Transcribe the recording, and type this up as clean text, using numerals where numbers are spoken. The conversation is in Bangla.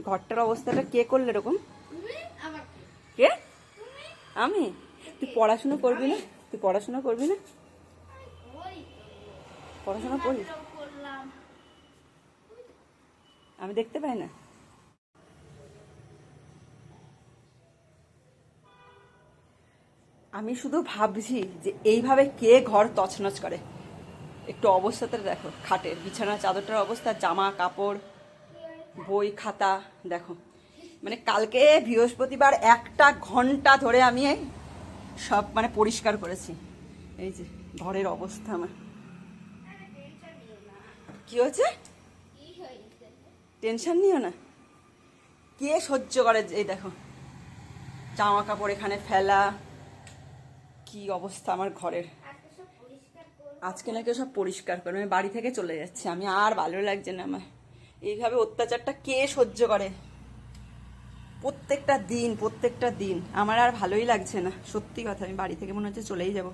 ঘরটার অবস্থাটা কে করলে এরকম? কে? আমি? তুই পড়াশোনা করবি না? তুই পড়াশোনা করবি না? পড়াশোনা করিস? আমি দেখতে পাই না? আমি শুধু ভাবছি যে এইভাবে কে ঘর তছনছ করে। একটু অবস্থাটা দেখো, খাটের বিছানা চাদরটার অবস্থা, জামা কাপড়, বই খাতা দেখো। মানে কালকে বৃহস্পতিবার 1 ঘন্টা ধরে আমি সব মানে পরিষ্কার করেছি। এই যে ঘরের অবস্থা আমার। কি হয়েছে? টেনশন নিও না। কে সহ্য করে? এই দেখো জামা কাপড় এখানে ফেলা, কি অবস্থা আমার ঘরের। আজকে নাকি সব পরিষ্কার করে আমি বাড়ি থেকে চলে যাচ্ছি। আমি আর ভালো লাগছে না আমার এইভাবে অত্যাচারটা। কে সহ্য করে? প্রত্যেকটা দিন আমার আর ভালোই লাগছে না, সত্যি কথা। আমি বাড়ি থেকে মনে হচ্ছে চলেই যাব।